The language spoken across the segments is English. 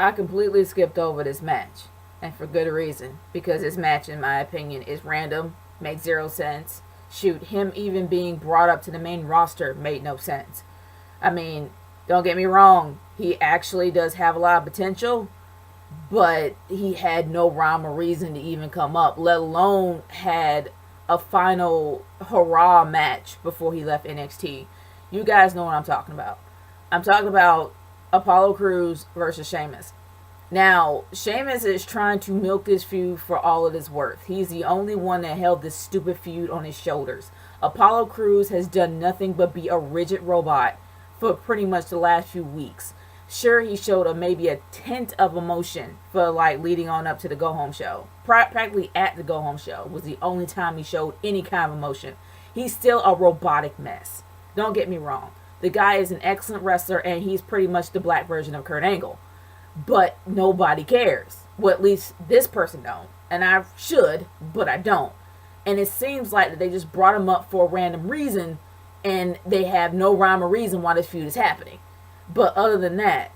I completely skipped over this match, and for good reason, because this match, in my opinion, is random, makes zero sense. Shoot, him even being brought up to the main roster made no sense. I mean, don't get me wrong, he actually does have a lot of potential, but he had no rhyme or reason to even come up, let alone had a final hurrah match before he left NXT. You guys know what I'm talking about. I'm talking about Apollo Crews versus Sheamus. Now, Sheamus is trying to milk this feud for all it is worth. He's the only one that held this stupid feud on his shoulders. Apollo Crews has done nothing but be a rigid robot for pretty much the last few weeks. Sure, he showed maybe a tint of emotion for like leading on up to the go home show. Practically at the go home show was the only time he showed any kind of emotion. He's still a robotic mess. Don't get me wrong. The guy is an excellent wrestler and he's pretty much the black version of Kurt Angle. But nobody cares. Well, at least this person don't. And I should, but I don't. And it seems like that they just brought him up for a random reason and they have no rhyme or reason why this feud is happening. But other than that,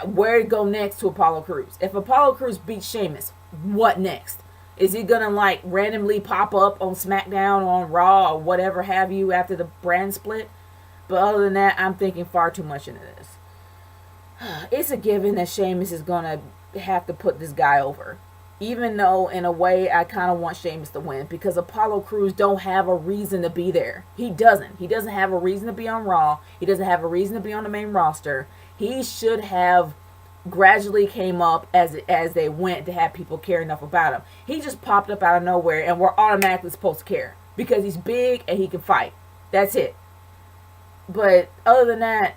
where to go next to Apollo Crews? If Apollo Crews beats Sheamus, what next? Is he gonna like randomly pop up on SmackDown, on Raw, or whatever have you after the brand split? But other than that, I'm thinking far too much into this. It's a given that Sheamus is gonna have to put this guy over. Even though, in a way, I kind of want Sheamus to win because Apollo Crews don't have a reason to be there. He doesn't. He doesn't have a reason to be on Raw. He doesn't have a reason to be on the main roster. He should have gradually came up as they went to have people care enough about him. He just popped up out of nowhere and we're automatically supposed to care because he's big and he can fight. That's it. But other than that,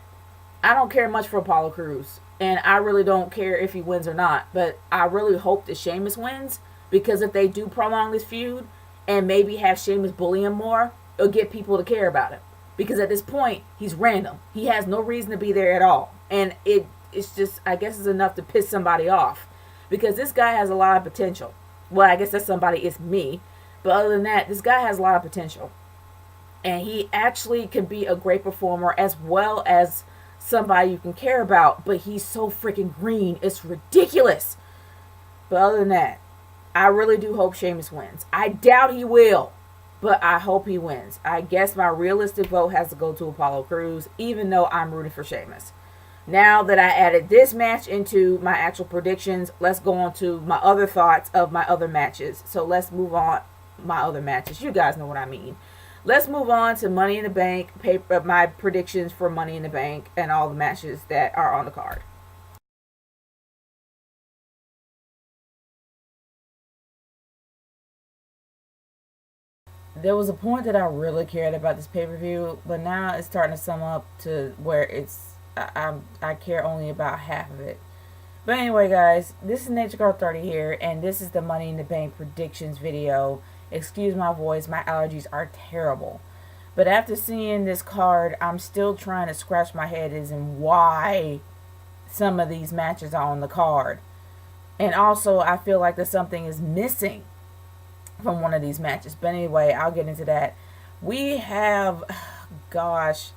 I don't care much for Apollo Crews. And I really don't care if he wins or not. But I really hope that Sheamus wins. Because if they do prolong this feud and maybe have Sheamus bully him more, it'll get people to care about him. Because at this point, he's random. He has no reason to be there at all. And it's just, I guess it's enough to piss somebody off. Because this guy has a lot of potential. Well, I guess that somebody is me. But other than that, this guy has a lot of potential. And he actually can be a great performer as well as somebody you can care about, but he's so freaking green. It's ridiculous. But other than that, I really do hope Sheamus wins. I doubt he will, but I hope he wins. I guess my realistic vote has to go to Apollo Crews, even though I'm rooting for Sheamus. Now that I added this match into my actual predictions, let's go on to my other thoughts of my other matches. So let's move on my other matches. You guys know what I mean. Let's move on to Money in the Bank, my predictions for Money in the Bank and all the matches that are on the card. There was a point that I really cared about this pay-per-view, but now it's starting to sum up to where I care only about half of it. But anyway, guys, this is Naturegirl 30 here, and this is the Money in the Bank predictions video. Excuse my voice, my allergies are terrible. But after seeing this card, I'm still trying to scratch my head as in why some of these matches are on the card. And also, I feel like that something is missing from one of these matches. But anyway, I'll get into that. We have, gosh,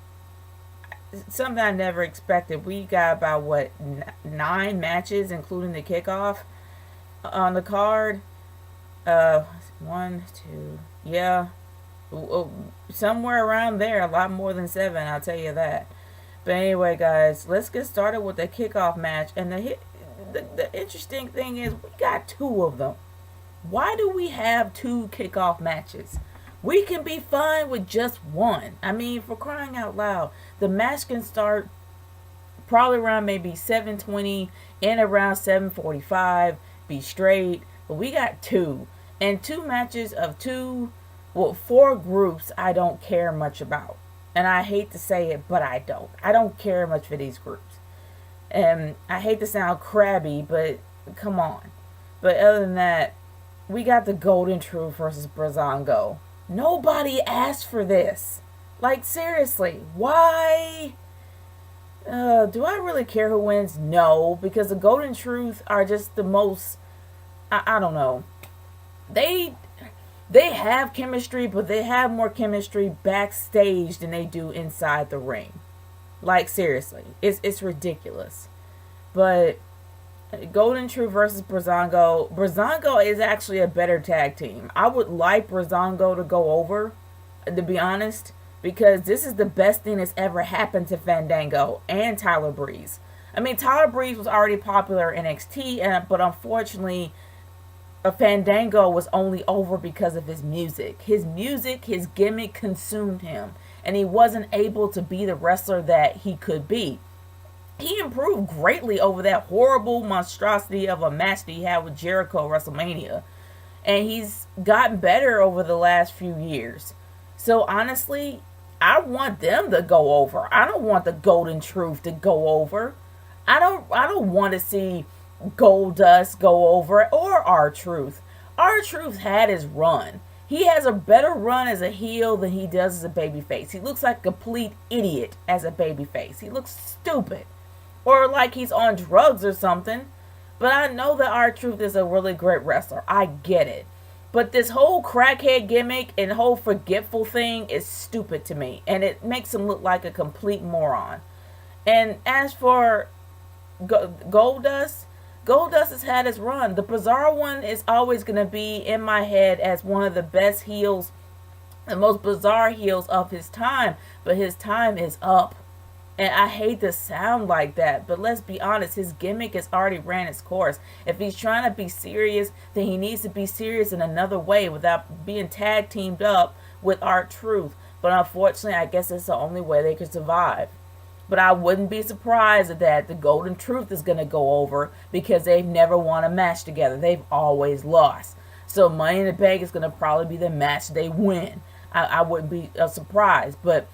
something I never expected. We got about, 9 matches, including the kickoff, on the card. 1, 2, yeah, somewhere around there, a lot more than 7, I'll tell you that. But anyway, guys, let's get started with the kickoff match. And the interesting thing is we got 2 of them. Why do we have 2 kickoff matches? We can be fine with just one. I mean, for crying out loud, the match can start probably around maybe 7:20 and around 7:45, be straight. But we got 2. And 2 matches of 4 groups I don't care much about. And I hate to say it, but I don't. I don't care much for these groups. And I hate to sound crabby, but come on. But other than that, we got the Golden Truth versus Brazongo. Nobody asked for this. Like, seriously, why? Do I really care who wins? No, because the Golden Truth are just the most, I don't know. They have chemistry, but they have more chemistry backstage than they do inside the ring. Like, seriously, it's ridiculous. But Golden Truth versus Breezango. Breezango is actually a better tag team. I would like Breezango to go over, to be honest, because this is the best thing that's ever happened to Fandango and Tyler Breeze. I mean, Tyler Breeze was already popular in NXT, but unfortunately, a Fandango was only over because of his music. His music, his gimmick consumed him, and he wasn't able to be the wrestler that he could be. He improved greatly over that horrible monstrosity of a match that he had with Jericho at WrestleMania. And he's gotten better over the last few years. So honestly, I want them to go over. I don't want the Golden Truth to go over. I don't want to see Goldust go over or R-Truth. R-Truth had his run. He has a better run as a heel than he does as a babyface. He looks like a complete idiot as a babyface. He looks stupid. Or like he's on drugs or something. But I know that R-Truth is a really great wrestler. I get it. But this whole crackhead gimmick and whole forgetful thing is stupid to me. And it makes him look like a complete moron. And as for Goldust, Goldust has had his run. The Bizarre One is always going to be in my head as one of the best heels, the most bizarre heels of his time. But his time is up. And I hate to sound like that, but let's be honest, his gimmick has already ran its course. If he's trying to be serious, then he needs to be serious in another way without being tag teamed up with R-Truth. But unfortunately, I guess it's the only way they could survive. But I wouldn't be surprised that the Golden Truth is going to go over because they've never won a match together. They've always lost. So Money in the Bank is going to probably be the match they win. I wouldn't be surprised, but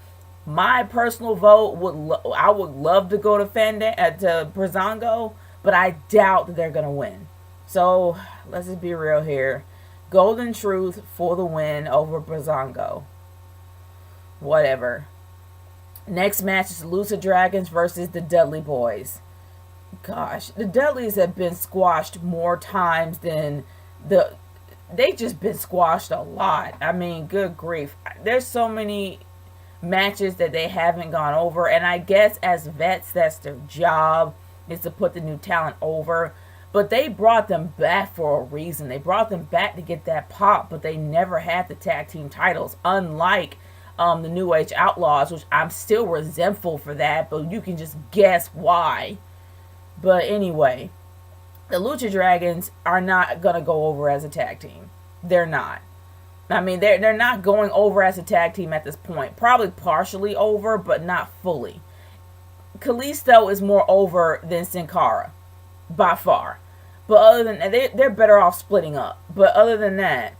my personal vote I would love to go to to Breezango, but I doubt that they're gonna win. So let's just be real here. Golden Truth for the win over Breezango. Whatever. Next match is Lucha Dragons versus the Dudley Boys. Gosh, the Dudleys have been squashed more times than they've just been squashed a lot. I mean, good grief. There's so many matches that they haven't gone over, and I guess as vets that's their job, is to put the new talent over. But they brought them back for a reason. They brought them back to get that pop, but they never had the tag team titles, unlike the New Age Outlaws, which I'm still resentful for that, but you can just guess why. But anyway, the Lucha Dragons are not gonna go over as a tag team. They're not. I mean, they're not going over as a tag team at this point. Probably partially over, but not fully. Kalisto is more over than Sin Cara, by far. But other than that, they're better off splitting up. But other than that,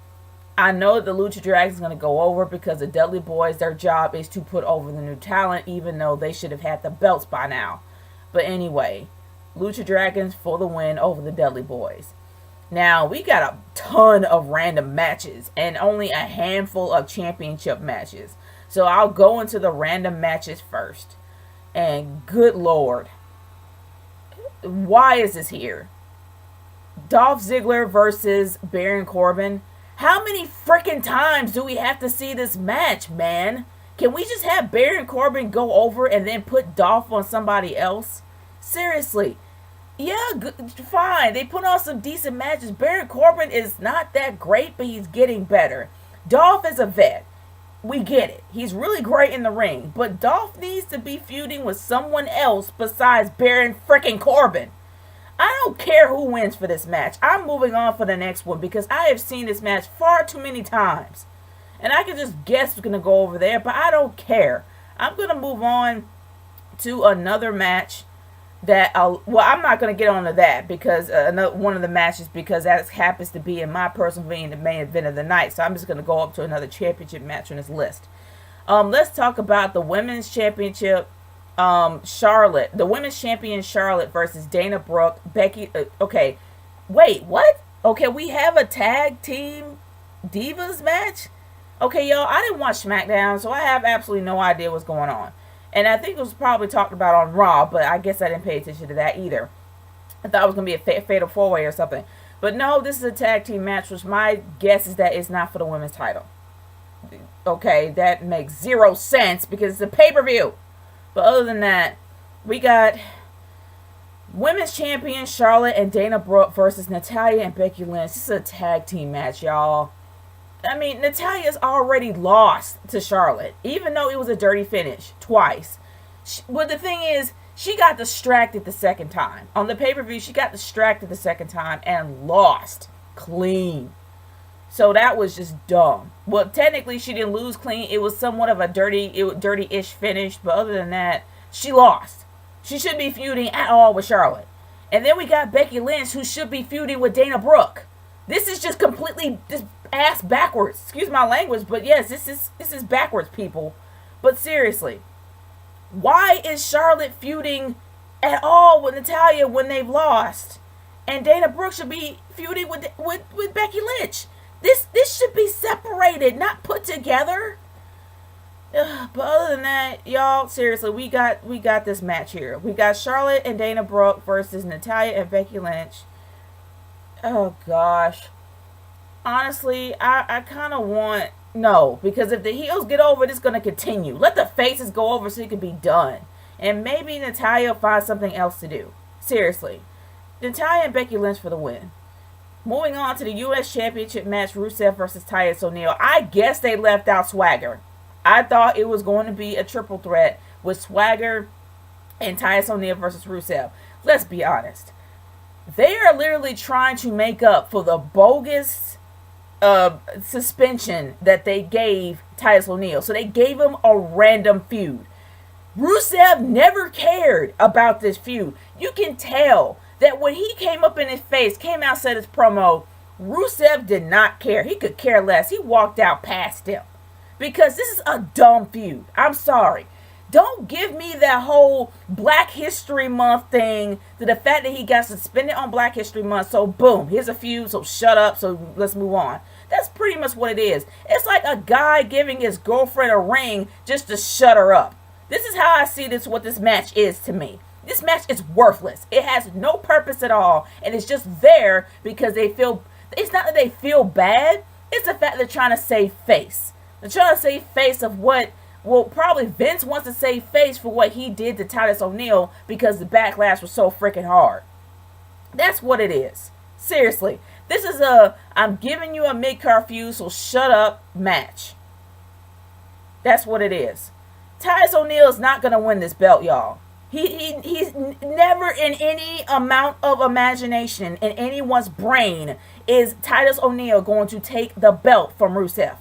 I know that the Lucha Dragons is going to go over because the Dudley Boys, their job is to put over the new talent, even though they should have had the belts by now. But anyway, Lucha Dragons for the win over the Dudley Boys. Now, we got a ton of random matches and only a handful of championship matches. So I'll go into the random matches first. And good Lord, why is this here? Dolph Ziggler versus Baron Corbin. How many freaking times do we have to see this match, man? Can we just have Baron Corbin go over and then put Dolph on somebody else? Seriously. Yeah, good, fine. They put on some decent matches. Baron Corbin is not that great, but he's getting better. Dolph is a vet. We get it. He's really great in the ring. But Dolph needs to be feuding with someone else besides Baron freaking Corbin. I don't care who wins for this match. I'm moving on for the next one because I have seen this match far too many times. And I can just guess who's going to go over there, but I don't care. I'm going to move on to another match that I'm not going to get onto that because one of the matches, because that happens to be, in my personal opinion, the main event of the night. So I'm just going to go up to another championship match on this list. Let's talk about the women's championship. Charlotte, the women's champion Charlotte versus Dana Brooke, Becky. Okay, wait, what? Okay, we have a tag team divas match. Okay, y'all, I didn't watch SmackDown, so I have absolutely no idea what's going on. And I think it was probably talked about on Raw, but I guess I didn't pay attention to that either. I thought it was going to be a fatal four-way or something. But no, this is a tag team match, which my guess is that it's not for the women's title. Okay, that makes zero sense because it's a pay-per-view. But other than that, we got Women's champion Charlotte and Dana Brooke versus Natalya and Becky Lynch. This is a tag team match, y'all. I mean, Natalya's already lost to Charlotte, even though it was a dirty finish twice. But the thing is, she got distracted the second time. On the pay-per-view, she got distracted the second time and lost clean. So that was just dumb. Well, technically, she didn't lose clean. It was somewhat of a dirty-ish finish. But other than that, she lost. She shouldn't be feuding at all with Charlotte. And then we got Becky Lynch, who should be feuding with Dana Brooke. This is just completely just ass backwards. Excuse my language, but yes, this is backwards, people. But seriously, why is Charlotte feuding at all with Natalya when they've lost? And Dana Brooke should be feuding with Becky Lynch. This should be separated, not put together. But other than that, y'all, seriously, we got this match here. We got Charlotte and Dana Brooke versus Natalya and Becky Lynch. Oh gosh. Honestly, I kind of want no, because if the heels get over, it's going to continue. Let the faces go over so it can be done. And maybe Natalya will find something else to do. Seriously. Natalya and Becky Lynch for the win. Moving on to the U.S. Championship match, Rusev versus Titus O'Neil. I guess they left out Swagger. I thought it was going to be a triple threat with Swagger and Titus O'Neil versus Rusev. Let's be honest. They are literally trying to make up for the bogus suspension that they gave Titus O'Neil. So they gave him a random feud. Rusev never cared about this feud. You can tell that when he came up in his face, came out, said his promo, Rusev did not care. He could care less. He walked out past him. Because this is a dumb feud. I'm sorry. Don't give me that whole Black History Month thing, to the fact that he got suspended on Black History Month, so boom, here's a feud, so shut up, so let's move on. That's pretty much what it is. It's like a guy giving his girlfriend a ring just to shut her up. This is how I see this, what this match is to me. This match is worthless. It has no purpose at all, and it's just there because they feel, it's not that they feel bad, it's the fact they're trying to save face. They're trying to save face of what, well, probably Vince wants to save face for what he did to Titus O'Neil because the backlash was so freaking hard. That's what it is. Seriously. This is a, I'm giving you a mid-card feud, so shut up match. That's what it is. Titus O'Neil is not going to win this belt, y'all. He's never in any amount of imagination in anyone's brain is Titus O'Neil going to take the belt from Rusev.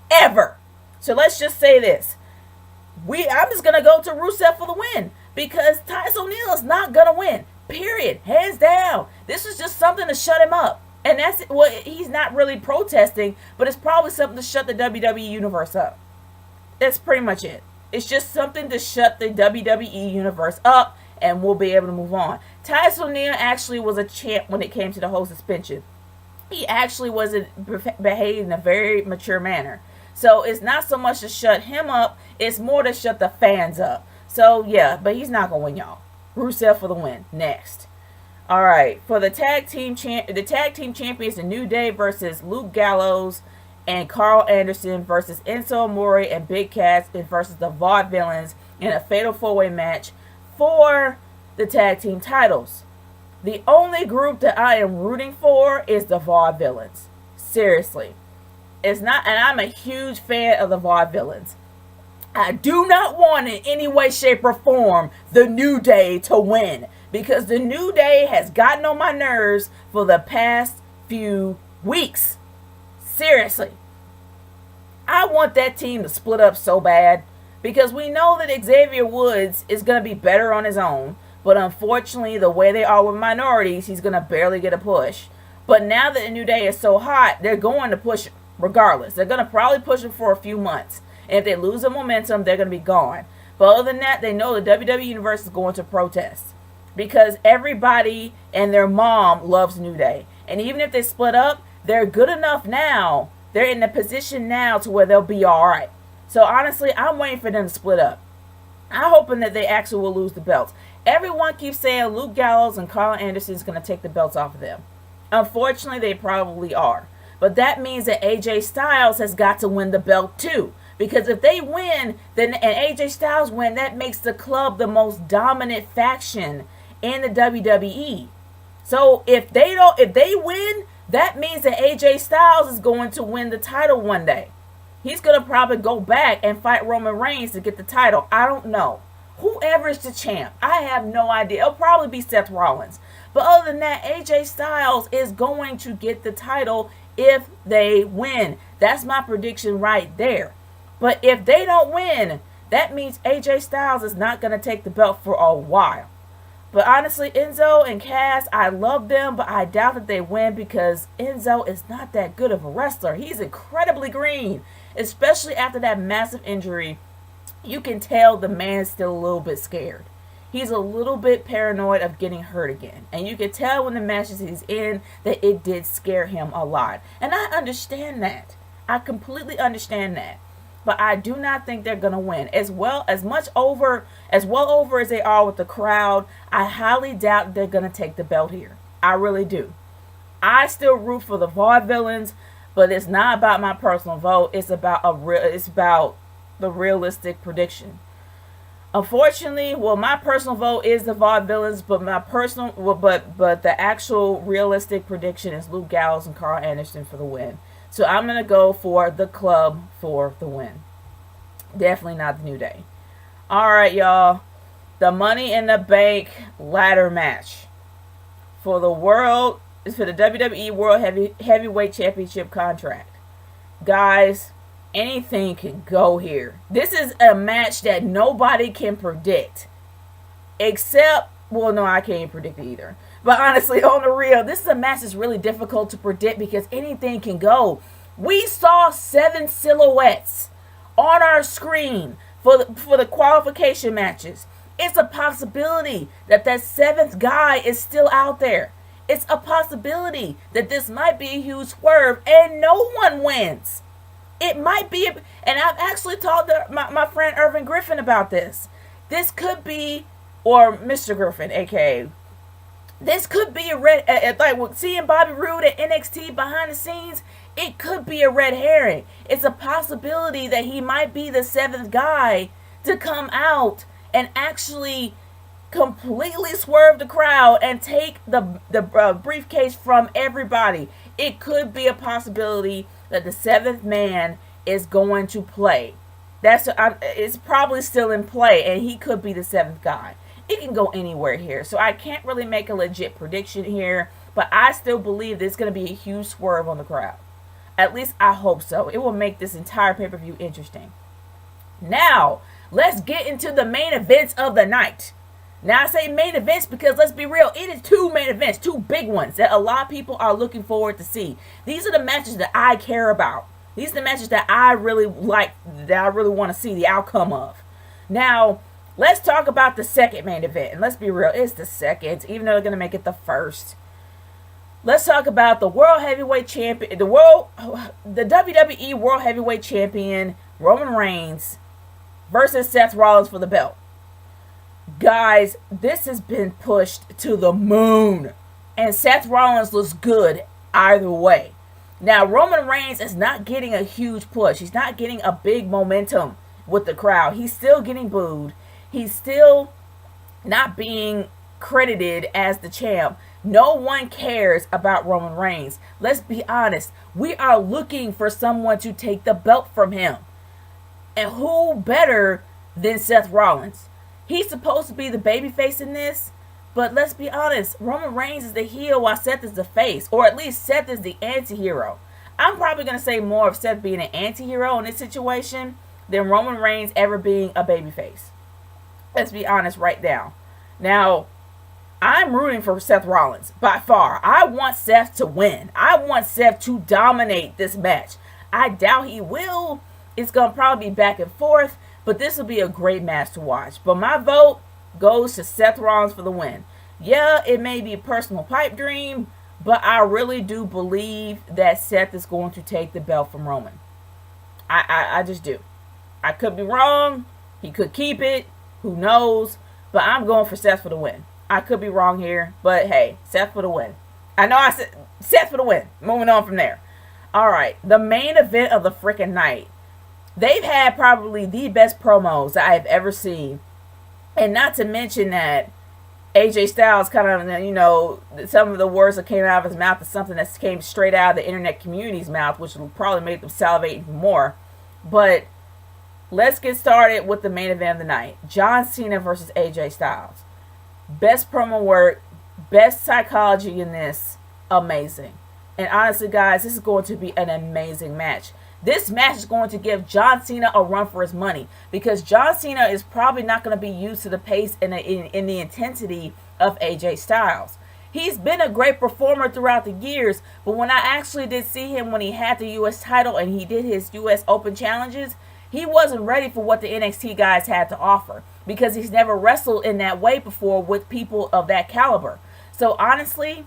Ever. So let's just say this. I'm just going to go to Rusev for the win. Because Titus O'Neil is not going to win. Period. Hands down. This is just something to shut him up. And that's it. Well, he's not really protesting, but it's probably something to shut the WWE universe up. That's pretty much it. It's just something to shut the WWE universe up, and we'll be able to move on. Titus O'Neil actually was a champ when it came to the whole suspension. He actually behaved in a very mature manner. So it's not so much to shut him up, it's more to shut the fans up. So yeah, but he's not going to win, y'all. Rusev for the win. Next. Alright, for the tag team champions, the New Day versus Luke Gallows and Carl Anderson versus Enzo Amore and Big Cass versus the Vaudevillains in a fatal four-way match for the tag team titles. The only group that I am rooting for is the Vaudevillains. Seriously. It's not, and I'm a huge fan of the Vaudevillains. I do not want in any way, shape, or form the New Day to win. Because the New Day has gotten on my nerves for the past few weeks. Seriously. I want that team to split up so bad. Because we know that Xavier Woods is going to be better on his own. But unfortunately, the way they are with minorities, he's going to barely get a push. But now that the New Day is so hot, they're going to push him regardless. They're going to probably push him for a few months. And if they lose the momentum, they're going to be gone. But other than that, they know the WWE Universe is going to protest. Because everybody and their mom loves New Day. And even if they split up, they're good enough now. They're in the position now to where they'll be alright. So honestly, I'm waiting for them to split up. I'm hoping that they actually will lose the belts. Everyone keeps saying Luke Gallows and Carl Anderson is going to take the belts off of them. Unfortunately, they probably are. But that means that AJ Styles has got to win the belt too. Because if they win, then and AJ Styles win, that makes the club the most dominant faction in the WWE. So if they win, that means that AJ Styles is going to win the title one day. He's going to probably go back and fight Roman Reigns to get the title. I don't know. Whoever is the champ, I have no idea. It'll probably be Seth Rollins. But other than that, AJ Styles is going to get the title if they win. That's my prediction right there. But if they don't win, that means AJ Styles is not going to take the belt for a while. But honestly, Enzo and Cass, I love them, but I doubt that they win because Enzo is not that good of a wrestler. He's incredibly green, especially after that massive injury. You can tell the man is still a little bit scared. He's a little bit paranoid of getting hurt again. And you can tell when the matches he's in that it did scare him a lot. And I understand that. I completely understand that. But I do not think they're going to win. As well over as they are with the crowd, I highly doubt they're going to take the belt here. I really do. I still root for the Vaudevillains, but it's not about my personal vote. It's about the realistic prediction. Unfortunately, my personal vote is the Vaudevillains, but the actual realistic prediction is Luke Gallows and Carl Anderson for the win. So I'm going to go for the club for the win. Definitely not the New Day. Alright, y'all. The Money in the Bank ladder match for the WWE World Heavyweight Championship contract. Guys, anything can go here. This is a match that nobody can predict. Except, well, no, I can't predict it either. But honestly, on the real, this is a match that's really difficult to predict because anything can go. We saw 7 silhouettes on our screen for the qualification matches. It's a possibility that 7th guy is still out there. It's a possibility that this might be a huge swerve and no one wins. It might be, and I've actually talked to my friend Irvin Griffin about this. This could be, or Mr. Griffin, aka, this could be a red, like seeing Bobby Roode at NXT behind the scenes, it could be a red herring. It's a possibility that he might be the 7th guy to come out and actually completely swerve the crowd and take the briefcase from everybody. It could be a possibility that the 7th man is going to play. It's probably still in play, and he could be the 7th guy. It can go anywhere here, so I can't really make a legit prediction here, but I still believe there's going to be a huge swerve on the crowd. At least I hope so. It will make this entire pay-per-view interesting. Now, let's get into the main events of the night. Now, I say main events because, let's be real, it is 2 main events, 2 big ones that a lot of people are looking forward to see. These are the matches that I care about. These are the matches that I really like, that I really want to see the outcome of. Now, let's talk about the second main event. And let's be real, it's the second, even though they're going to make it the first. Let's talk about the World Heavyweight Champion, the WWE World Heavyweight Champion, Roman Reigns, versus Seth Rollins for the belt. Guys, this has been pushed to the moon. And Seth Rollins looks good either way. Now, Roman Reigns is not getting a huge push. He's not getting a big momentum with the crowd. He's still getting booed. He's still not being credited as the champ. No one cares about Roman Reigns. Let's be honest. We are looking for someone to take the belt from him. And who better than Seth Rollins? He's supposed to be the babyface in this. But let's be honest. Roman Reigns is the heel while Seth is the face. Or at least Seth is the anti-hero. I'm probably going to say more of Seth being an anti-hero in this situation than Roman Reigns ever being a babyface. Let's be honest right now. Now, I'm rooting for Seth Rollins by far. I want Seth to win. I want Seth to dominate this match. I doubt he will. It's going to probably be back and forth, but this will be a great match to watch. But my vote goes to Seth Rollins for the win. Yeah, it may be a personal pipe dream, but I really do believe that Seth is going to take the belt from Roman. I just do. I could be wrong. He could keep it. Who knows? But I'm going for Seth for the win. I could be wrong here, but hey, Seth for the win. I know I said Seth for the win. Moving on from there. Alright, the main event of the freaking night. They've had probably the best promos that I've ever seen. And not to mention that AJ Styles kind of, you know, some of the words that came out of his mouth is something that came straight out of the internet community's mouth, which will probably make them salivate even more. But let's get started with the main event of the night. John Cena versus AJ Styles. Best promo work, best psychology in this, amazing. And honestly, guys, this is going to be an amazing match. This match is going to give John Cena a run for his money, because John Cena is probably not going to be used to the pace and in the intensity of AJ Styles. He's been a great performer throughout the years, but when I actually did see him when he had the U.S. title and he did his U.S. Open challenges, he wasn't ready for what the NXT guys had to offer, because he's never wrestled in that way before with people of that caliber. So honestly,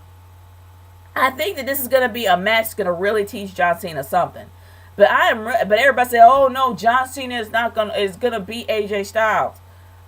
I think that this is going to be a match that's going to really teach John Cena something. But everybody say, "Oh no, John Cena is gonna beat AJ Styles."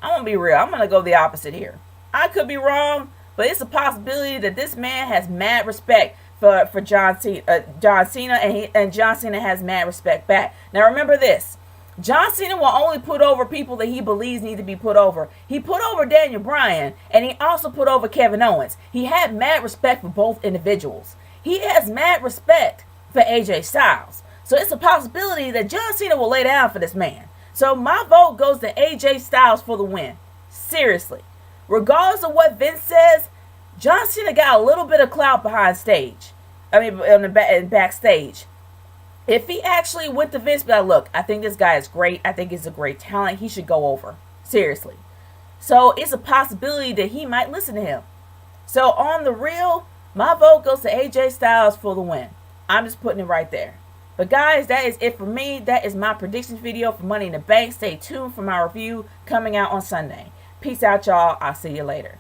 I'm gonna be real. I'm gonna go the opposite here. I could be wrong, but it's a possibility that this man has mad respect for John Cena, and John Cena has mad respect back. Now remember this: John Cena will only put over people that he believes need to be put over. He put over Daniel Bryan, and he also put over Kevin Owens. He had mad respect for both individuals. He has mad respect for AJ Styles. So it's a possibility that John Cena will lay down for this man. So my vote goes to AJ Styles for the win. Seriously. Regardless of what Vince says, John Cena got a little bit of clout behind stage. Backstage. If he actually went to Vince, be like, "Look, I think this guy is great. I think he's a great talent. He should go over." Seriously. So it's a possibility that he might listen to him. So on the real, my vote goes to AJ Styles for the win. I'm just putting it right there. But guys, that is it for me. That is my predictions video for Money in the Bank. Stay tuned for my review coming out on Sunday. Peace out, y'all. I'll see you later.